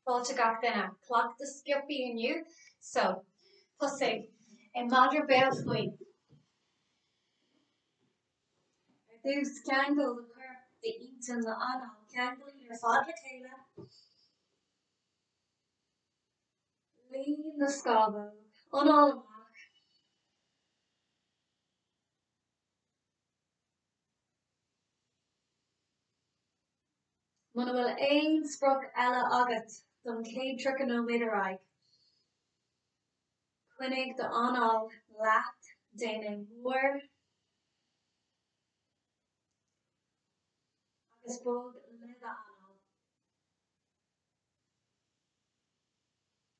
Fáilte gach duine cloch de sciopí inniu, so tosaigh in maidir béal faoi. Dús ceangal de chuir de ítain le anal, ceangal ar fád le chéile. Líon na scábhadh, anál amach. Muna bhfuil aon sprioc eile agat don 100 trichonóméad aig. Cuinnigh do anál leat déana mór agus bog le anál.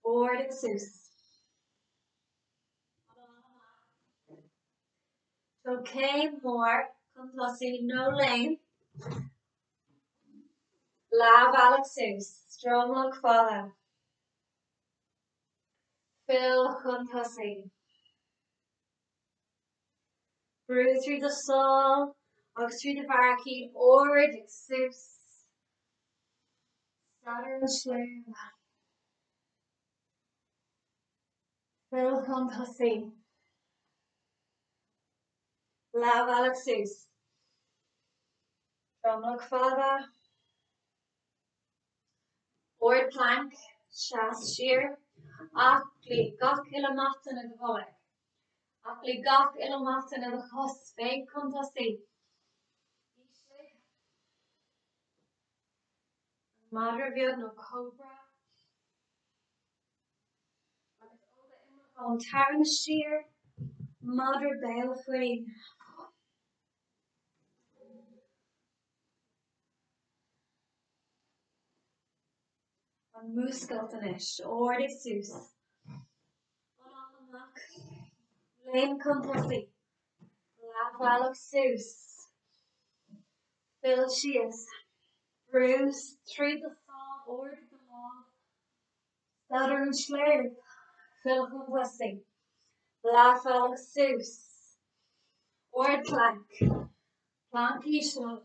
Bord ag sús. Tó céim mór chun tosaí nó léim. Lábh ag sús, stromlach fála. Fill chun tosaí. Brew through the soul, agus through the barcade, ord ag sús. Sadar na sléim. Fill chun tosaí. Lábh ag sús. Stromlach fála. Ord plank, seas shear, ach lí gach ila matan ag bholeg. Ach lí gach ila matan ag chos féig chun tosaí. Madra bheag nó cobra. Agus óga imach an tarn shear, madra béal faoi. An múscaltanis, ord ag sús. Anál amach, léim chun tosaí. Lábh ag sús. Fill sias. Brews through the saw, ord the law. Sadar an sléir. Fill chun tosaí. Lábh ag sús. Ord plank. Plank ísio.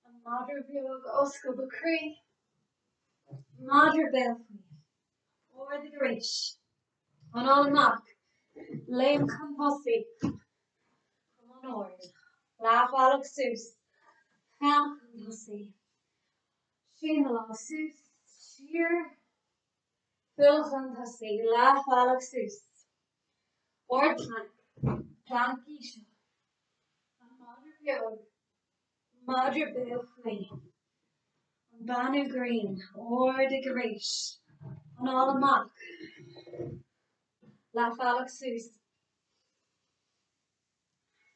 An madra bheag oscail ba crí. Madra béal faoi. Ord ag réis. Anál amach. Léim chun tosaí. Come on ord. Lábh ag sús. Fill chun tosaí. Sin lá sús. Shear. Fill chun tosaí. Lábh ag sús. Ord plank. Plank ísio. An madra bheag. Madra béal faoi. An banú green. Ord ag réis. Anál amach. Lábh ag sús.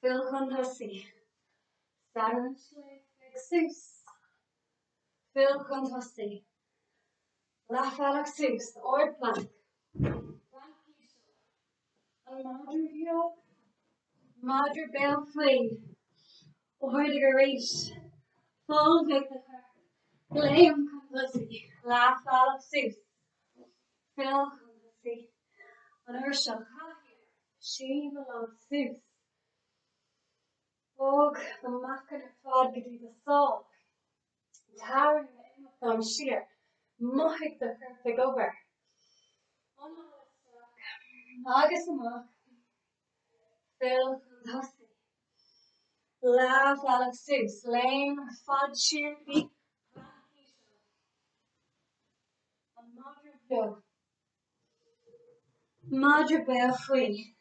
Fill chun tosaí. Sadar an sléir ag sús. Fill chun tosaí. Lábh ag sús. Ord plank. Plank ísio. An madra bheag. Madra béal faoi. Ord ag réis. Fáil bheag na chuir. Léim chun tosaí. Lábh ag sús. Fill chun tosaí. An uairseach chathaoir. Sin lá sús. Bog the machan ar fád go dtí the sál. Tarn na imach an shear. Mochaigh the chuirte gobar. Anál isteach. Agus amach. Fill chun tosaí. Lábh ag sús. Léim ar fád shear bhí. Plank ísio. An madra bheag. Madra béal faoi.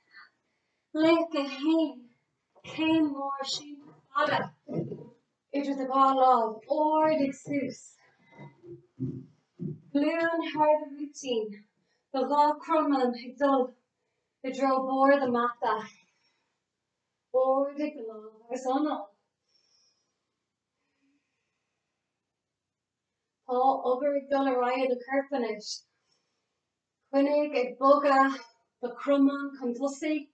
Léic a hain. Céim mór sin fada. Idir the gá láb. Ord ag sús. Blúan thar the routine. The gá crumman ag dul. I dro bór the mata. Ord ag láb agus anál. Tá obair ag dul a raya the curpanis. Cuinnigh ag boga the crumman chun tosaí.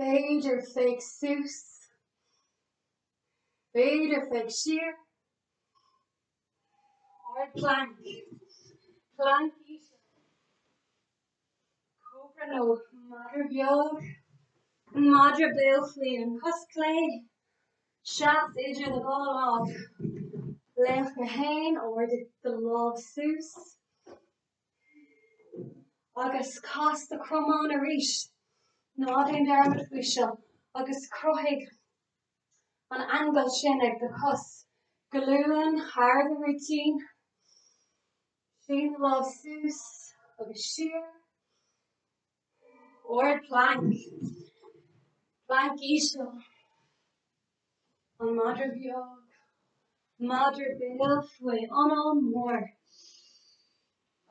Beidir féig sús. Beidir féig shear. Ord plank. Plank ísio. Cobra nó madra bheag. Madra béal faoi an cos clé. Seas idir the gá láb. Beth Hain or the love Sus. Agus cost the cromon a rish. Nodding dermot wisha. Agus croig an angle shinnig the cus. Gluin, har the routine. Sheen love Sus. Agus sheer. Or plank. Plank isha. On Madre Biog. Madre Biog way on all more.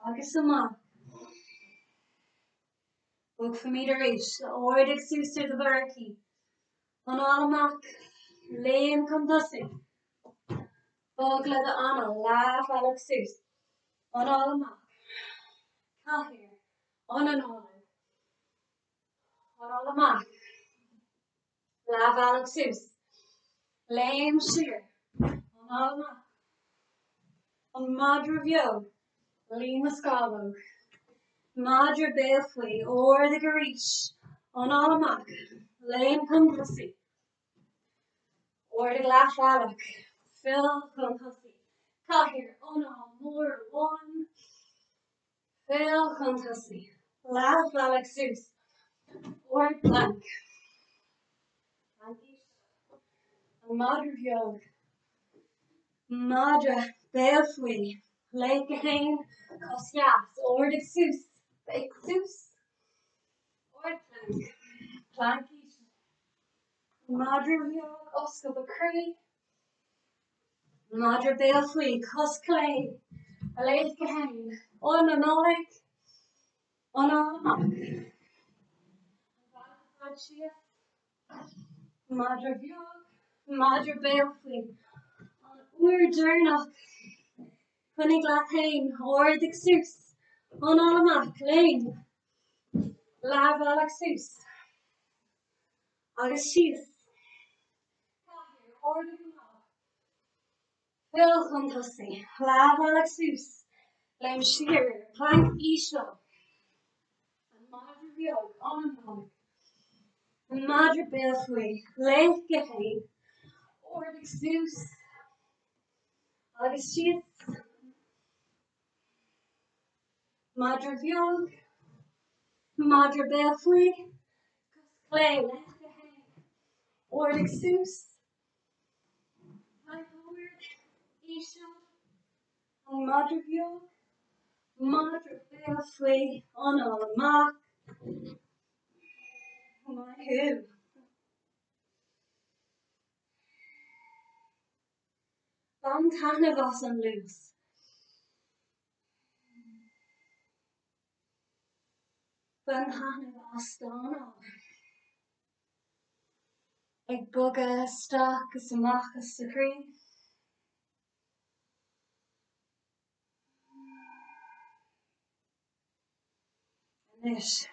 Agus ama. Bug for me to reach. The ordic Sus to the baraki. On all amak. Lane come dussing. Bogla the anna. Laugh Alex Sus. On all amak. Kahir. On and on. On all amak. Laugh Alex Sus. Lame sheer. On all amak. On Madre Biog. Lima Scavo. Madre Belfly or the Garish. On all amak. Lame come pussy. Or the Glass Alec. Phil come pussy. Kahir. On all more one. Phil come pussy. Laugh Alex Sus. Or blank. Madre Biog. Madre Belfly. Lake Hain. Cosjas. Or the Sus. Big Sus. Or blank. Blank. Madre Biog. Oscar the Cree. Madre Belfly. Cos Clay. Lake Hain. On and Oleg. On all. Madre Biog. Madre Belfly. We're Jernach. Funny Glathain. Or the Sus. On all amak. Lane. Lav Alex Sus. Agus Shias. Or the Phil Hunthussy. Lav Alex Sus. Lame Shearer. Plank Isha. And Madre Biog. On and on. Madre Belfly. Lake Gahain. Or the Sus. Agus Shias. Madre Biog. Madre Belfly. Clay. Lake Gahain. Or the Sus. Isha. And Madre Biog. Madre Belfly. On all amak. My who? Van CnabhF and loose. Van CnabhF stana. Ag bugga stock as amachas the cree. And ish.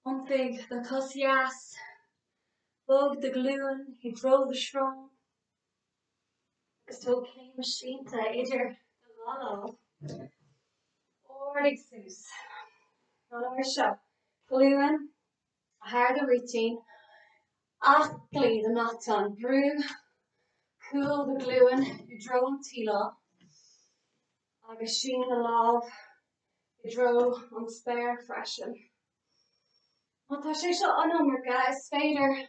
On big the cussias. Bug the gluin. He drove the strong. So came machine to either the lotto or the Sus. Not our shop. Gluin. Hard the routine. Actly the knots on brew. Cool the gluin. You drove tila. Agus sheen the love. You drove on spare freshen. Want to say so on number guys. Fader.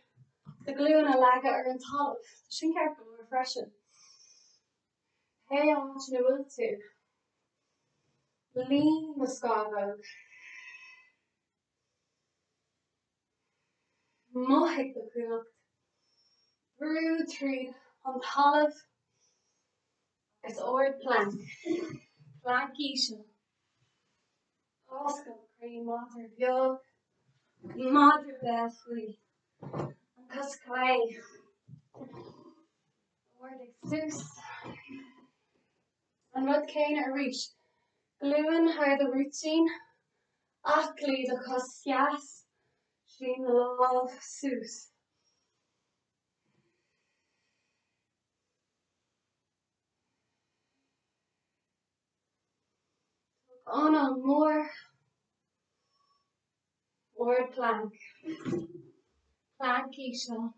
The gluin a laga or in top. Shin careful refreshing. Hey on to the wood too. Lean Muscavo. Mohik the cook. Brew tree on olive. It's old plank. Plank Isha. Oscar cream Madre Biog. Madre Belfly. And Cus Clay. Ordic Sus. And Rud Kane a reach. Gluin how the routine. Actly the Cosjas. Sheen the love Sus. On a more. Word plank. Plank Isha.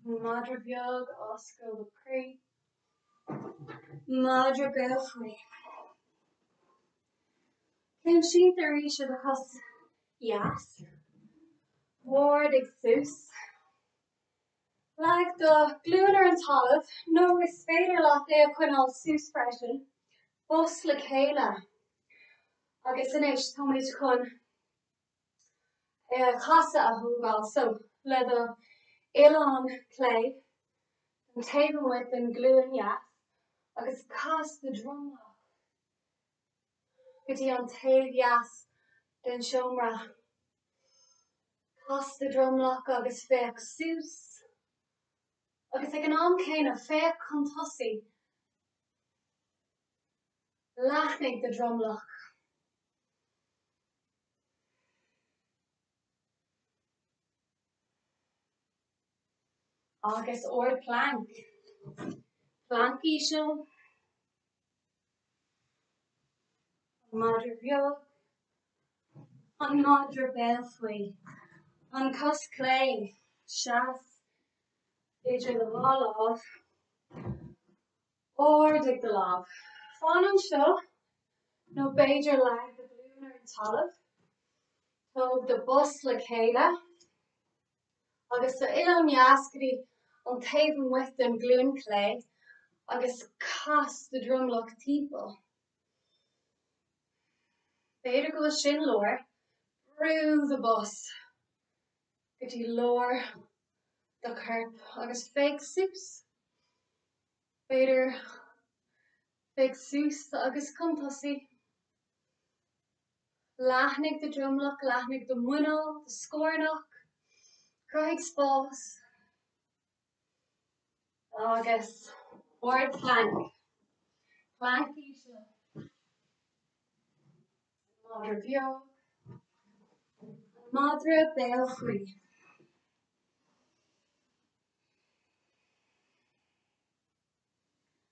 Madra bheag oscail the crí. Madra belfry. Came she the risha the cos yes. Ward exus. Like the gluner and tolive, no is fader lot they quinal suspression. Bos le chéile. Agus in éis tomid chun casa a húgáil so le the Elon clay and table with and glue and yes. Agus cast the drum lock. Gyti an tail yes den shomra. Cast the drum lock agus fech sus. Agus ag an am céin a fech contossi. Lachnig the drum lock. Agus or plank. Planky show. Madra bheag. An madra belfry. An cos clay. Shas. Idre the wall of. Or dig the love. Fawn an show. No beidir lag the gluner and tolive. Tog the bus le chéile. Agus the ilon yaskri on taven with them glue clay. Agus cast the drumlock people. Beidir go shin lower. Brew the bus. Gyti lower the carp. Agus fake sus. Beidir fake sus agus contossi. Lachnig the drumlock, lachnig the munnel, the scornock. Craig's boss. Agus word plank. Planky show. Madra bheag. Madra belfry.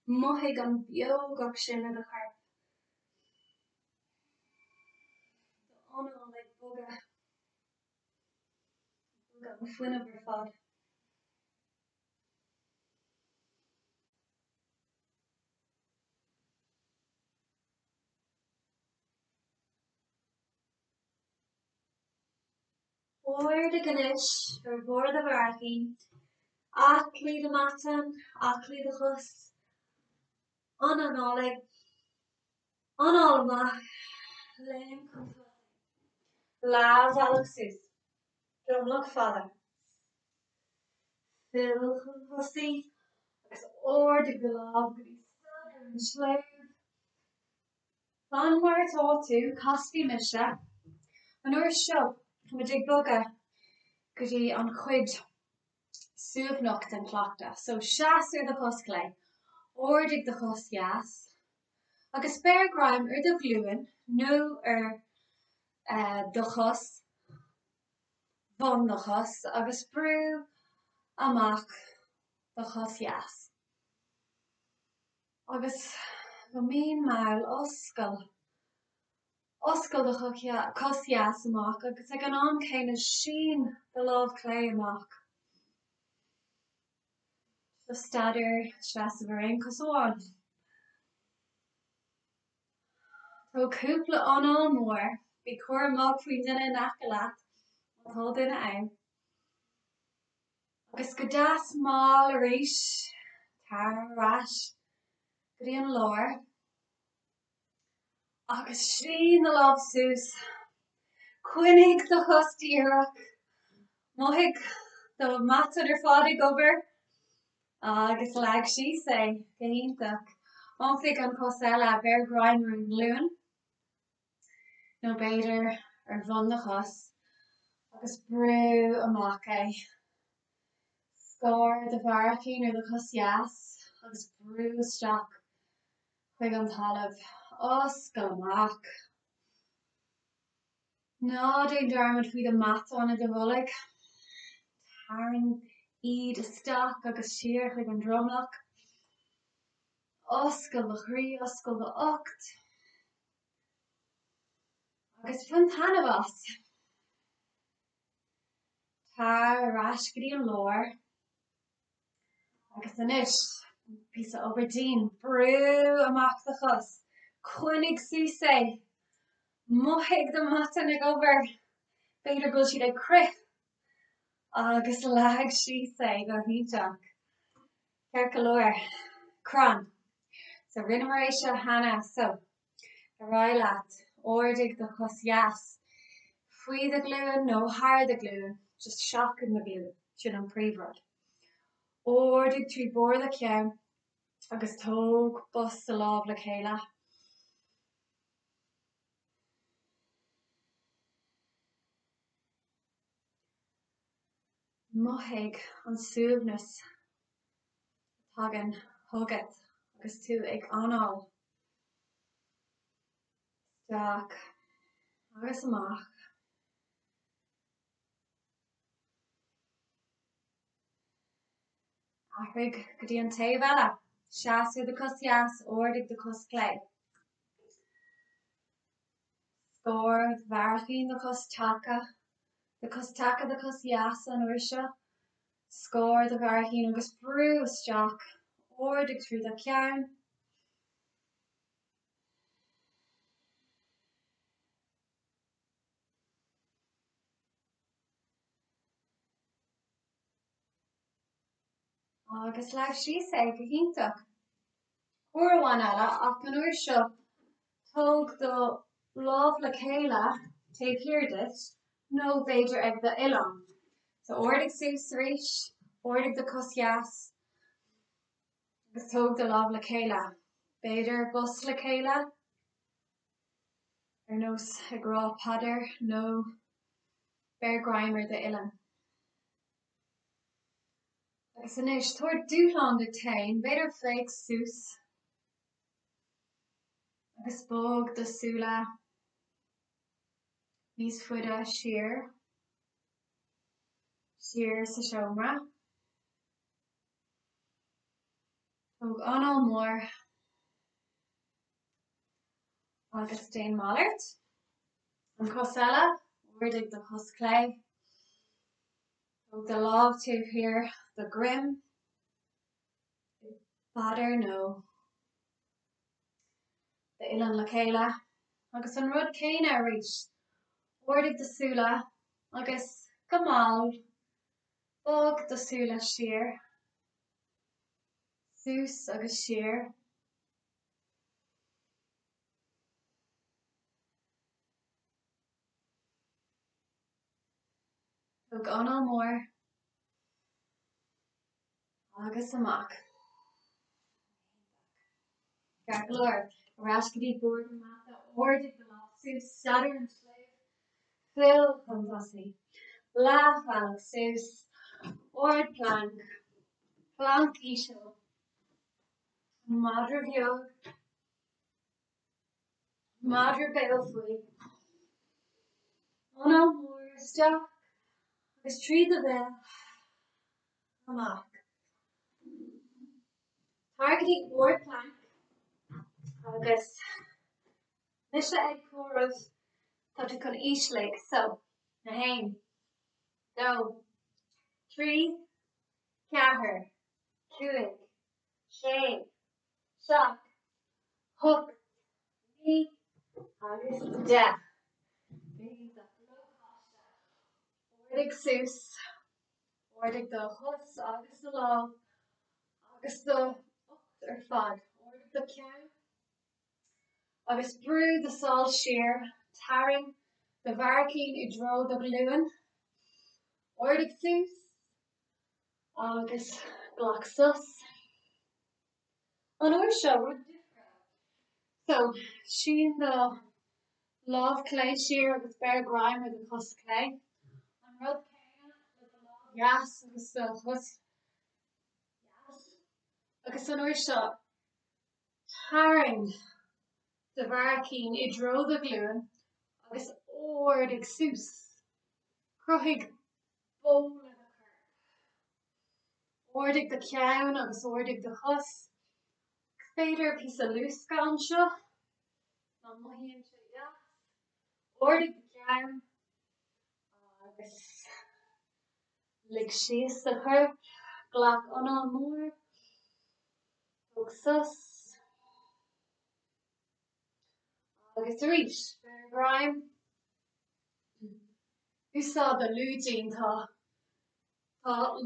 Mohig an bheag ag sin in the carp. The honor like bugger. Bugger an fuin of her fod. Board the ganesh, or board the varki. Ackley the matan, ackley the hus. On an oleg. On all ma. Lame contossi. Lav Alexis. Drumlock father. Phil contossi. As or the glove gri and slave. Plan where it's all to, costi misha. An or show. Come a dig bugger. Gudi an quid. Suv nocht and plachta. So shas the hus clay. Or dig the hus yas. Agus bear grime the gluin. No the hus. Von the hus. Agus brew amach the hus yas. Agus the main mile oscal. Oscail the cos yas amach. Agus ag an am céine sheen the love clay amach. The stadir shas of Lorraine cos on. So cúpla an all more. Be cor mog fwyn dyna nacalat. Ond hol dyna ein. Agus gydas mal a reish. Tar rash. Gri an lor. Agus sheen the love sus. Quinnig the hustierach. Mohig the matan fadig over. Agus lag she say. Gehintak. Onfig an cosella bear grimer and loon. No beidir von the hus. Agus brew amake. Score the varki nor the hus yas. Agus brew stock. Quig an tolive. Oscail amach. Nodding dermot fwy the mat on a devolig. Taring the stock agus sheer quig an drumlock. Oscail the chrí, oscail the ocht. Agus fontanavas. Tar rash gri an lor. agus inis piece of Aberdeen brew amach the chus chuinnig súsé moigh the mata ag over beidir go siad ag crith agus lag síosé go híteach ceir go leor cran so rinne mar éis seo hana so a ráileat ordig the chus jas faoi the gluúin nó haar the gluúin just shocking the glue sin an príomhrod ordig trí bór le ceann agus tóg bus sa láb le chéile moigh an suúbnas tagan thugad agus tú ag anáil Jack agus amach ahrig go dtí an taobh eile seaasú the cos jas ordig the cos clé scór bharachín the cos taca the cos jas an uair seo scór the bharachín agus brú isteach ordig trú the ceann agus leag síosé go híntaach uairháin eile ach an uair seo tóg do láb le chéile taobh hirdit nó beidir ag the oileán so ordig sús arís ordig the cos jas agus tóg do láb le chéile beidir bus le chéile ar nós ag rá padair nó bear grimer the oileán agus inis tuair dúshlán de tain beidir fléig sús agus bóg do súla níos fuide siar sa seomra tóg anál mór agus déan mallart an cos eile ordig the cos clé tóg the láb taobh hir the grim padair nó the oileán le chéile agus an rud céine arís ordig the súla agus go máil bóg do súla siar sús agus siar tóg anál mór agus amach ceir go leor arás go dtí bord an mata ordig the láb sús staidir an sléibh fill chun tosaí láfhealach sús ord plank ísio madra bheog madra béal faoi anál mór isteach agus tríd a bheith amach targetí ord plank agus mis ag cuaramh tá tú chun ísleigh so na hain dó trí ceathair cuaig sé seach thug ní agus 10 ordig sús ordig do chus agus do láb agus do ar fad ordig do ceann agus brú the sáil siar taring the bharachín I dro do gluúin ordig sús agus glach sus an uair seo rud difriúil so sin do láb clé siar agus bear grimer the cos clé an rud céine le do láb jas agus do chus jas agus an uair seo taring the bharachín I dro do gluúin agus ordig sús cruthig bóla the cur ordig the ceann agus ordig the chus féidir piece of lúsca an seo ná maithíonn sé jas ordig the ceann agus lig síos the chur glach anál mór sus. Agus rís Grime. You saw the lúdín tá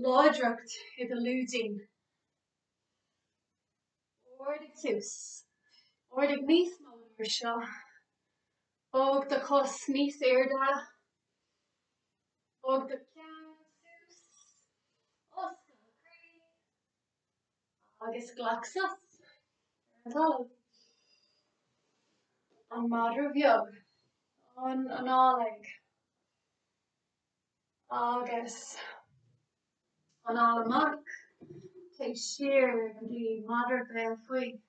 láidracht I the lúdín. Ordig tús. Ordig níos mór seo. Og the cos níos éirde. Og the ceann tús. Oscar Cree. Agus glaxas. An madra bheog. An análeg. Agus an alamak. Take sheer the madra be fui.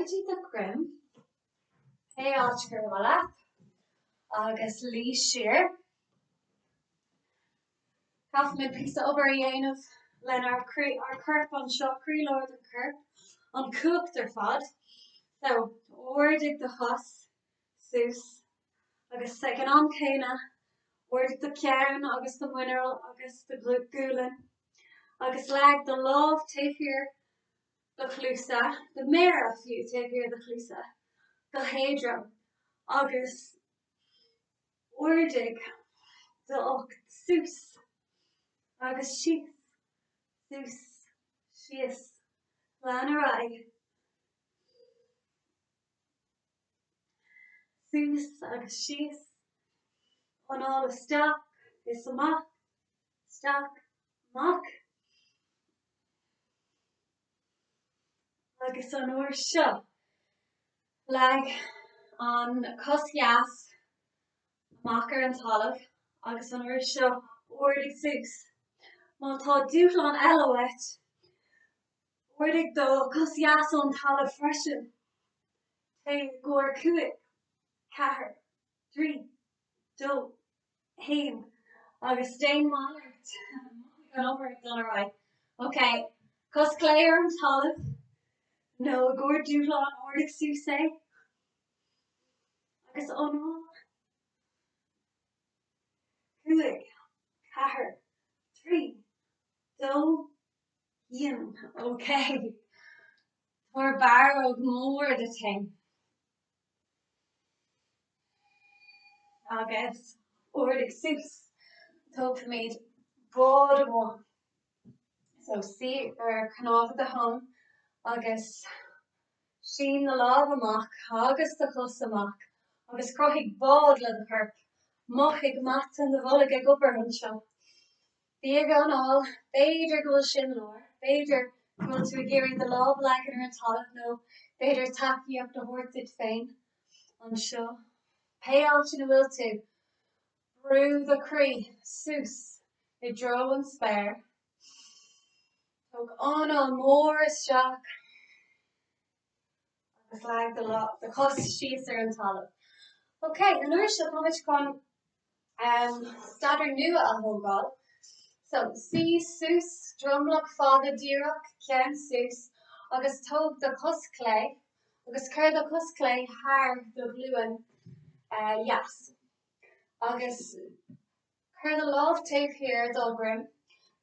Targetí the grim. Hey Oscar wala. Agus Lee sheer. Kaufman pizza over of len our curp on shop Lord the curp on cook their fod. So ordig the hus sus agus second on cana ordig the cairn agus the mineral agus the gulin agus lag the love take here the chlusa the mayor of you take here the chlusa the hedro agus ordig the ocht sus agus sheath sus sheath Lanarai sus agus sheath on all the stock is a mock stock mock agus an oor seo lag an cosgas mocker and tolive agus an oor seo ordig sus má tá dúlan eileit ordig do cosgas an tolive freshen te goor cuig cahar 3 2 1 agus Dane Mallert an over done right. Okay, cos Claire and tolive no goor dúlan ordig suse agus onol cuig cahar 3 2 1 okay. We're barrowed more the thing. Agus ordig sus top made broad one. So see canal the hum agus sheen the lava mock agus the cussamach agus crochig bod le the herp mochig mat and the volig upper huncho. Big on all Bader go shin lore Bader go to gearing the love like her and tolive no Bader tacky up the horse it fain on show. Pay out in the will too. Brew the cree, sus, a drow and spare. Took on all more shock. It's like the cost sheaths are in tolive. Okay, the nurse how much con starter new at home god. So see sus, drumlock father dearok, ken sus, August tog the cos clay, August cur the cos clay, har the gluin. Yes. Agus cur the love tape here dogrim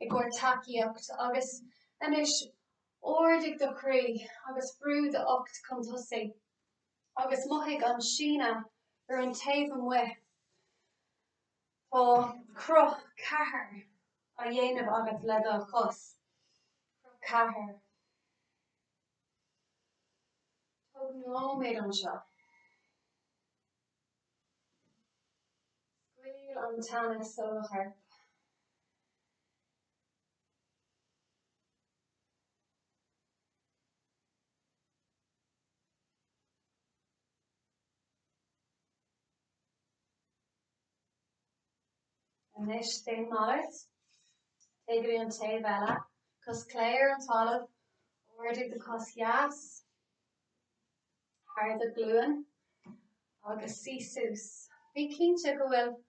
I go tacky ucht agus anish ordig the cree agus brew the ocht contussi agus mochig an sheena an taven with for croch cahar a of agus leather cos cahar tog no made on shop. On Tana so her. And this thing matters. Take it in tay vela. Cos Claire and tolive. Ordig the cos yas. Har the gluin. August see sus. Be keen to go will.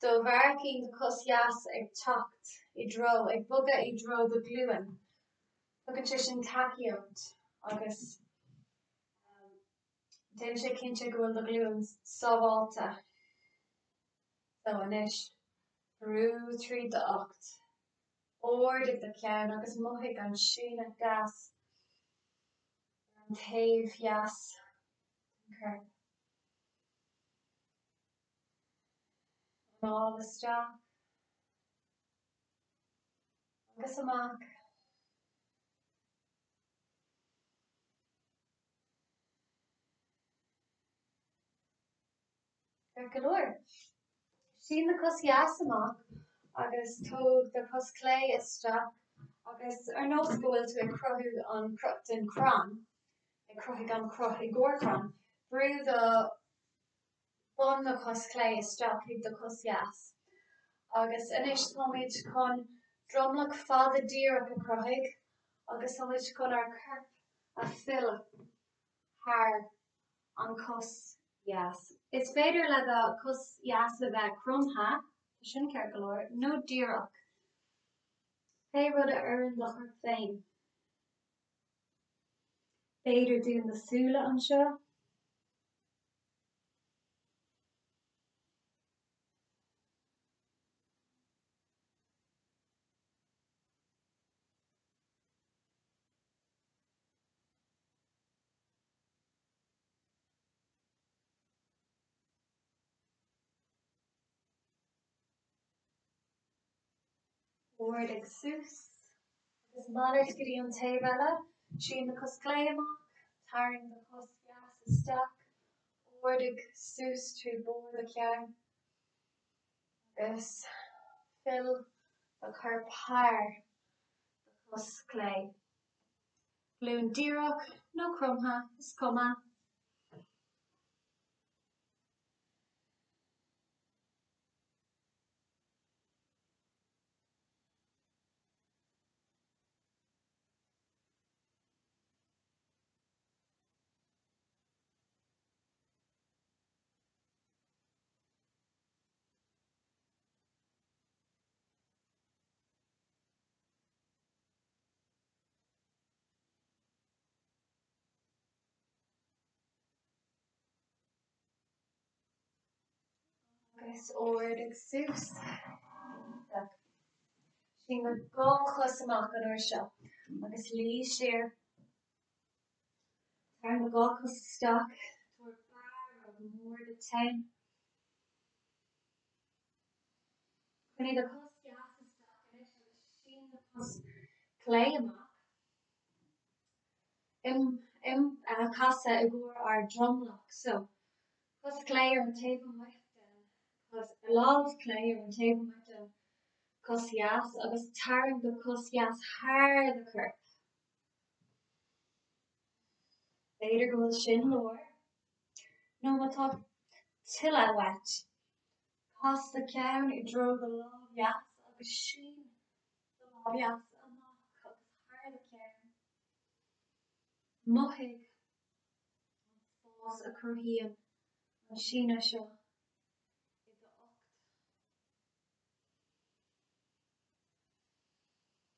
Do bharcín de cos jaas ag teacht I dro, ag bogad I dro do gluúin. Tugann sé sin takeíocht agus déanann sé cinnte go bhfuil do gluúin sábháilte. So anois, brú trí do ocht. Ordig do ceann agus mothig an sína gas an taobh jaas an curb. An áil isteach agus amach. Gur go leor. Sin na cos jaas amach agus tóg de cos clé isteach agus ar nós go bhfuil tú ag crothú an den crán, ag crothaigh an croth I gcóircrán, brú do bun na cos clé isteach ag do cos jaas. Agus inis táid chun dromlach fada díreach a crothaigh agus táid chun ar curp a fill haar an cos jaas. Is féidir le do cos jaas a bheith crumtha, sin ceir go leor, nó díreach. Fé rud a oireann do chuir féin. Féidir dún na súla anseo. Word ag sús. Agus manis go dtí an taobh eile, sin na cos clé amach, tarring the cos jaas isteach, word ag sús trí bór do ceann. Agus fill the curb haar the cos clé. Glún díreach, nó crumtha, is cuma. Agus word ag sús. Sin na gá chos amach an uair seo, agus lí siar. Tarring na gá cos isteach, tuair fearr ag mór de tein. Chun the cos jaas isteach inis agus sin na cos clé amach. Casa I gcóir ar dromlach, so cos clé ar an taobh amach den, cos a lámh clé ar an taobh amach den cos jaas agus tarring the cos jaas haar the curb. Féidir go bhfuil sin leor, nó mátá tuile wet. Cos the ceann I dro the lámh jaas agus sin the lámh jaas amach agus haar the ceann. Mothig an fós a cruthíonn an síne seo I do ocht.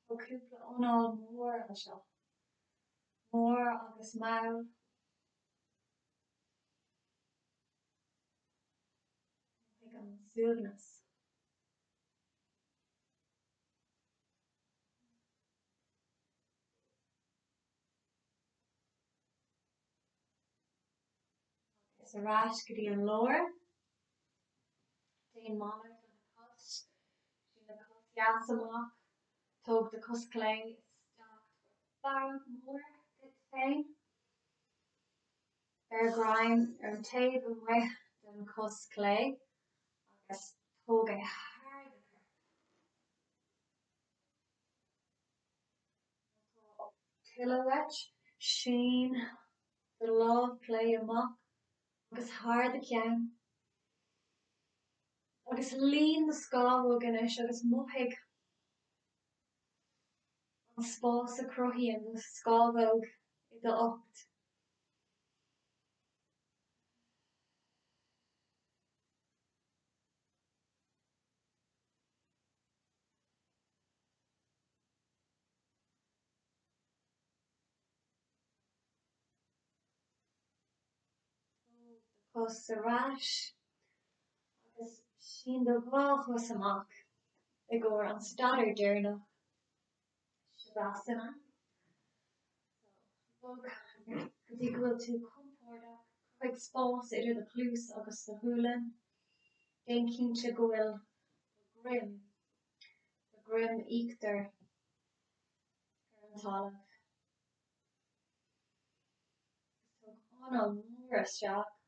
Ó cúpla ónáil mór an seo. Mór agus maol. Ag an súlnas. Is a ráis go dtí an leor. Déan monarch an cos. Sin na cos jaas amach. Tóg the cos clé isteach fearr mór dit féin. Bear graim ar an taobh amach den cos clé agus tóg é haar the curb. Tuile wet, sin the lámh clé amach agus haar the ceann. Agus líon na scábhóg inis agus mothig an spás a cruthaíonn na scábhóg I do ocht. cos sa ráis agus sin do gháil chus amach I ggur an stadar déarnach sibásanna. Bug go dtí go bhfuil tú compordach chuig spás idir de clús agus de thuúlan. Déan cinnte go bhfuil the grim íoctar ar an talamh. Gus tug anam mór isteach